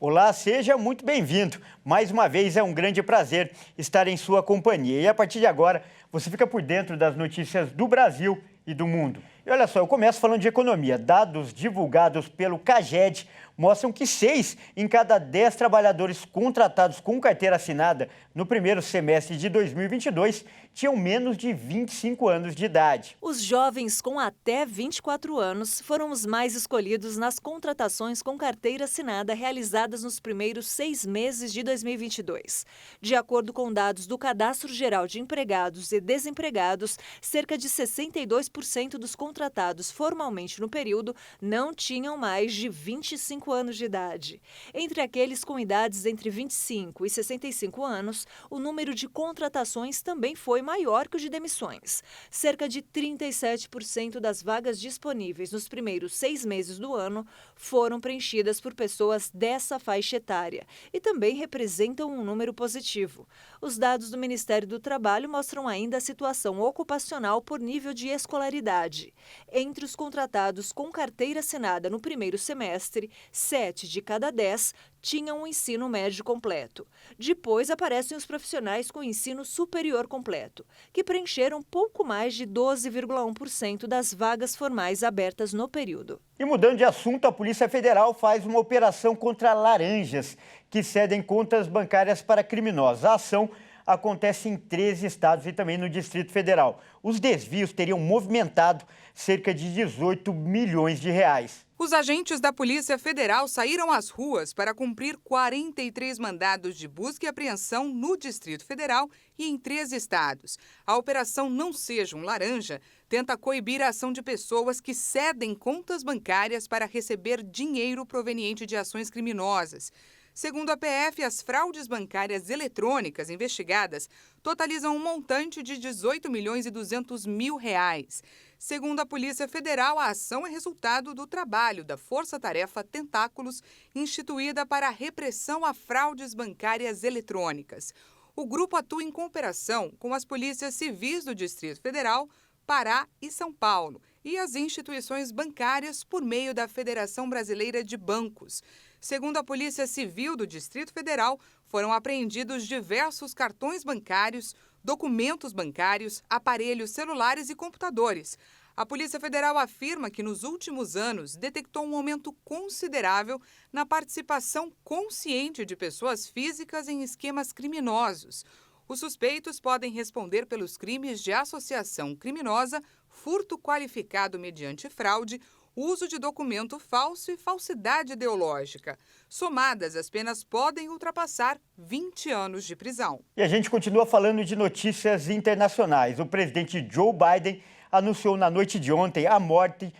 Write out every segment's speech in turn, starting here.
Olá, seja muito bem-vindo. Mais uma vez é um grande prazer estar em sua companhia. E a partir de agora, você fica por dentro das notícias do Brasil e do mundo. E olha só, eu começo falando de economia. Dados divulgados pelo CAGED mostram que 6 em cada 10 trabalhadores contratados com carteira assinada no primeiro semestre de 2022 tinham menos de 25 anos de idade. Os jovens com até 24 anos foram os mais escolhidos nas contratações com carteira assinada realizadas nos primeiros 6 meses de 2022. De acordo com dados do Cadastro Geral de Empregados e Desempregados, cerca de 62% dos contratados formalmente no período não tinham mais de 25 anos de idade. Entre aqueles com idades entre 25 e 65 anos, o número de contratações também foi maior que o de demissões. Cerca de 37% das vagas disponíveis nos primeiros 6 meses do ano foram preenchidas por pessoas dessa faixa etária e também representam um número positivo. Os dados do Ministério do Trabalho mostram ainda a situação ocupacional por nível de escolaridade. Entre os contratados com carteira assinada no primeiro semestre, 7 de cada 10 tinham um ensino médio completo. Depois aparecem os profissionais com ensino superior completo, que preencheram pouco mais de 12,1% das vagas formais abertas no período. E mudando de assunto, a Polícia Federal faz uma operação contra laranjas que cedem contas bancárias para criminosos. A ação acontece em 13 estados e também no Distrito Federal. Os desvios teriam movimentado cerca de 18 milhões de reais. Os agentes da Polícia Federal saíram às ruas para cumprir 43 mandados de busca e apreensão no Distrito Federal e em 13 estados. A Operação Não Seja um Laranja tenta coibir a ação de pessoas que cedem contas bancárias para receber dinheiro proveniente de ações criminosas. Segundo a PF, as fraudes bancárias eletrônicas investigadas totalizam um montante de 18 milhões e 200 mil reais. Segundo a Polícia Federal, a ação é resultado do trabalho da Força-Tarefa Tentáculos, instituída para a repressão a fraudes bancárias eletrônicas. O grupo atua em cooperação com as polícias civis do Distrito Federal, Pará e São Paulo e as instituições bancárias por meio da Federação Brasileira de Bancos. Segundo a Polícia Civil do Distrito Federal, foram apreendidos diversos cartões bancários, documentos bancários, aparelhos celulares e computadores. A Polícia Federal afirma que nos últimos anos detectou um aumento considerável na participação consciente de pessoas físicas em esquemas criminosos. Os suspeitos podem responder pelos crimes de associação criminosa, furto qualificado mediante fraude, uso de documento falso e falsidade ideológica. Somadas, as penas podem ultrapassar 20 anos de prisão. E a gente continua falando de notícias internacionais. O presidente Joe Biden anunciou na noite de ontem a morte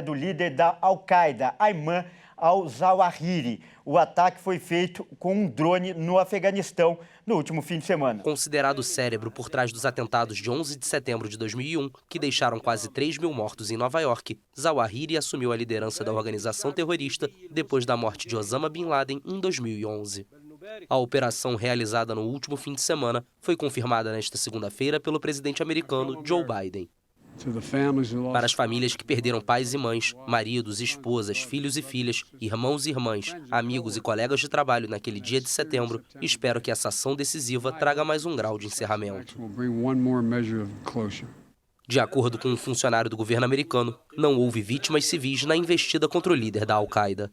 do líder da Al-Qaeda, Ayman al-Zawahiri. O ataque foi feito com um drone no Afeganistão no último fim de semana. Considerado o cérebro por trás dos atentados de 11 de setembro de 2001, que deixaram quase 3 mil mortos em Nova York, Zawahiri assumiu a liderança da organização terrorista depois da morte de Osama Bin Laden em 2011. A operação realizada no último fim de semana foi confirmada nesta segunda-feira pelo presidente americano Joe Biden. Para as famílias que perderam pais e mães, maridos, esposas, filhos e filhas, irmãos e irmãs, amigos e colegas de trabalho naquele dia de setembro, espero que essa ação decisiva traga mais um grau de encerramento. De acordo com um funcionário do governo americano, não houve vítimas civis na investida contra o líder da Al-Qaeda.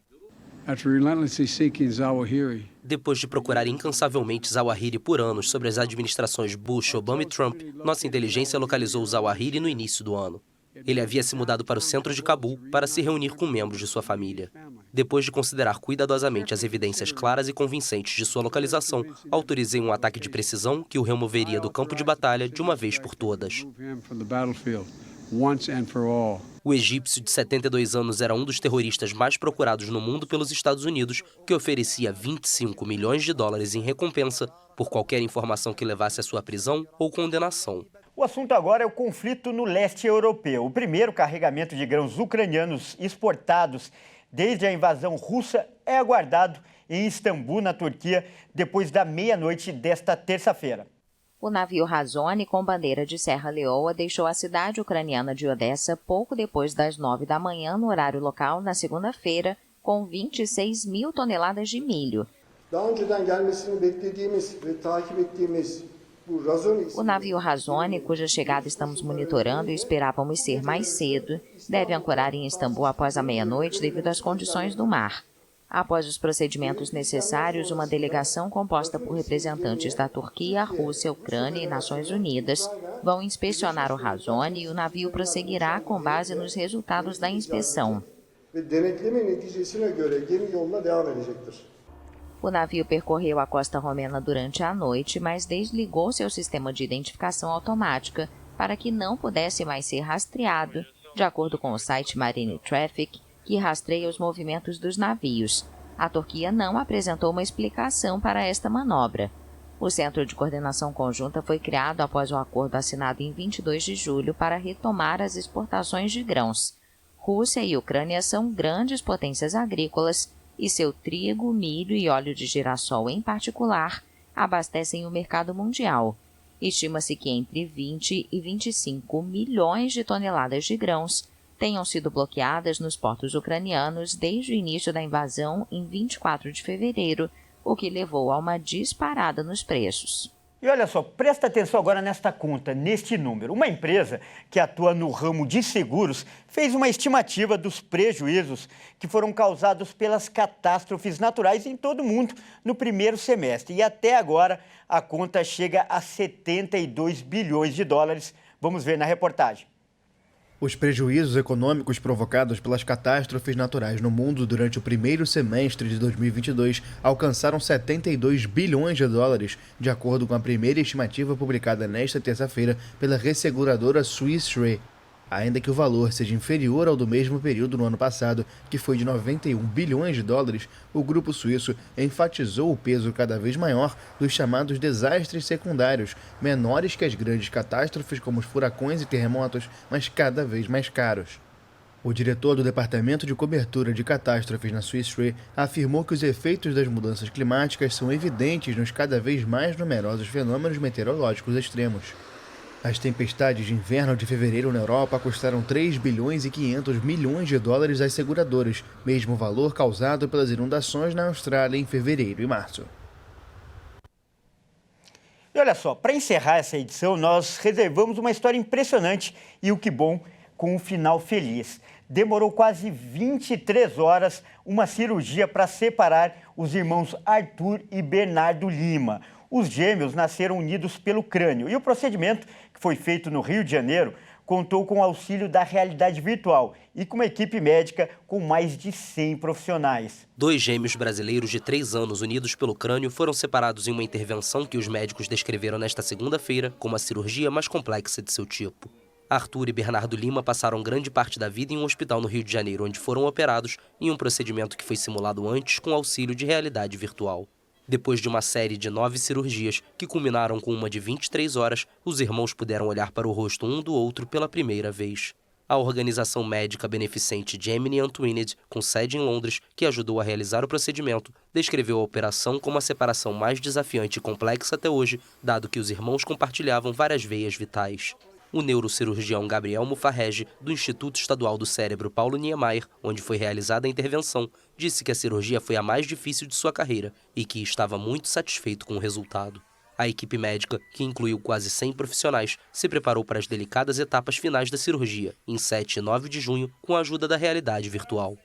Depois de procurar incansavelmente Zawahiri por anos sobre as administrações Bush, Obama e Trump, nossa inteligência localizou Zawahiri no início do ano. Ele havia se mudado para o centro de Cabul para se reunir com membros de sua família. Depois de considerar cuidadosamente as evidências claras e convincentes de sua localização, autorizei um ataque de precisão que o removeria do campo de batalha de uma vez por todas. O egípcio de 72 anos era um dos terroristas mais procurados no mundo pelos Estados Unidos, que oferecia 25 milhões de dólares em recompensa por qualquer informação que levasse à sua prisão ou condenação. O assunto agora é o conflito no leste europeu. O primeiro carregamento de grãos ucranianos exportados desde a invasão russa é aguardado em Istambul, na Turquia, depois da meia-noite desta terça-feira. O navio Razone, com bandeira de Serra Leoa, deixou a cidade ucraniana de Odessa pouco depois das 9 da manhã no horário local na segunda-feira, com 26 mil toneladas de milho. O navio Razone, cuja chegada estamos monitorando e esperávamos ser mais cedo, deve ancorar em Istambul após a meia-noite devido às condições do mar. Após os procedimentos necessários, uma delegação composta por representantes da Turquia, Rússia, Ucrânia e Nações Unidas vão inspecionar o Razone e o navio prosseguirá com base nos resultados da inspeção. O navio percorreu a costa romena durante a noite, mas desligou seu sistema de identificação automática para que não pudesse mais ser rastreado, de acordo com o site Marine Traffic, que rastreia os movimentos dos navios. A Turquia não apresentou uma explicação para esta manobra. O Centro de Coordenação Conjunta foi criado após o acordo assinado em 22 de julho para retomar as exportações de grãos. Rússia e Ucrânia são grandes potências agrícolas e seu trigo, milho e óleo de girassol, em particular, abastecem o mercado mundial. Estima-se que entre 20 e 25 milhões de toneladas de grãos tenham sido bloqueadas nos portos ucranianos desde o início da invasão em 24 de fevereiro, o que levou a uma disparada nos preços. E olha só, presta atenção agora nesta conta, neste número. Uma empresa que atua no ramo de seguros fez uma estimativa dos prejuízos que foram causados pelas catástrofes naturais em todo o mundo no primeiro semestre. E até agora a conta chega a 72 bilhões de dólares. Vamos ver na reportagem. Os prejuízos econômicos provocados pelas catástrofes naturais no mundo durante o primeiro semestre de 2022 alcançaram 72 bilhões de dólares, de acordo com a primeira estimativa publicada nesta terça-feira pela resseguradora Swiss Re. Ainda que o valor seja inferior ao do mesmo período no ano passado, que foi de 91 bilhões de dólares, o grupo suíço enfatizou o peso cada vez maior dos chamados desastres secundários, menores que as grandes catástrofes como os furacões e terremotos, mas cada vez mais caros. O diretor do Departamento de Cobertura de Catástrofes na Swiss Re afirmou que os efeitos das mudanças climáticas são evidentes nos cada vez mais numerosos fenômenos meteorológicos extremos. As tempestades de inverno de fevereiro na Europa custaram 3 bilhões e 500 milhões de dólares às seguradoras, mesmo valor causado pelas inundações na Austrália em fevereiro e março. E olha só, para encerrar essa edição, nós reservamos uma história impressionante e o que bom, com um final feliz. Demorou quase 23 horas uma cirurgia para separar os irmãos Arthur e Bernardo Lima. Os gêmeos nasceram unidos pelo crânio e o procedimento, que foi feito no Rio de Janeiro, contou com o auxílio da realidade virtual e com uma equipe médica com mais de 100 profissionais. 2 gêmeos brasileiros de 3 anos unidos pelo crânio foram separados em uma intervenção que os médicos descreveram nesta segunda-feira como a cirurgia mais complexa de seu tipo. Arthur e Bernardo Lima passaram grande parte da vida em um hospital no Rio de Janeiro, onde foram operados em um procedimento que foi simulado antes com auxílio de realidade virtual. Depois de uma série de 9 cirurgias, que culminaram com uma de 23 horas, os irmãos puderam olhar para o rosto um do outro pela primeira vez. A organização médica beneficente Gemini Unwinded, com sede em Londres, que ajudou a realizar o procedimento, descreveu a operação como a separação mais desafiante e complexa até hoje, dado que os irmãos compartilhavam várias veias vitais. O neurocirurgião Gabriel Mufarrege, do Instituto Estadual do Cérebro Paulo Niemeyer, onde foi realizada a intervenção, disse que a cirurgia foi a mais difícil de sua carreira e que estava muito satisfeito com o resultado. A equipe médica, que incluiu quase 100 profissionais, se preparou para as delicadas etapas finais da cirurgia, em 7 e 9 de junho, com a ajuda da realidade virtual.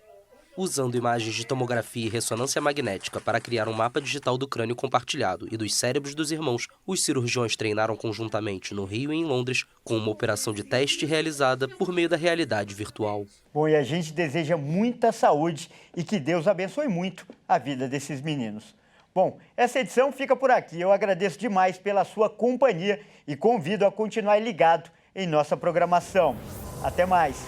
Usando imagens de tomografia e ressonância magnética para criar um mapa digital do crânio compartilhado e dos cérebros dos irmãos, os cirurgiões treinaram conjuntamente no Rio e em Londres, com uma operação de teste realizada por meio da realidade virtual. Bom, e a gente deseja muita saúde e que Deus abençoe muito a vida desses meninos. Bom, essa edição fica por aqui. Eu agradeço demais pela sua companhia e convido a continuar ligado em nossa programação. Até mais!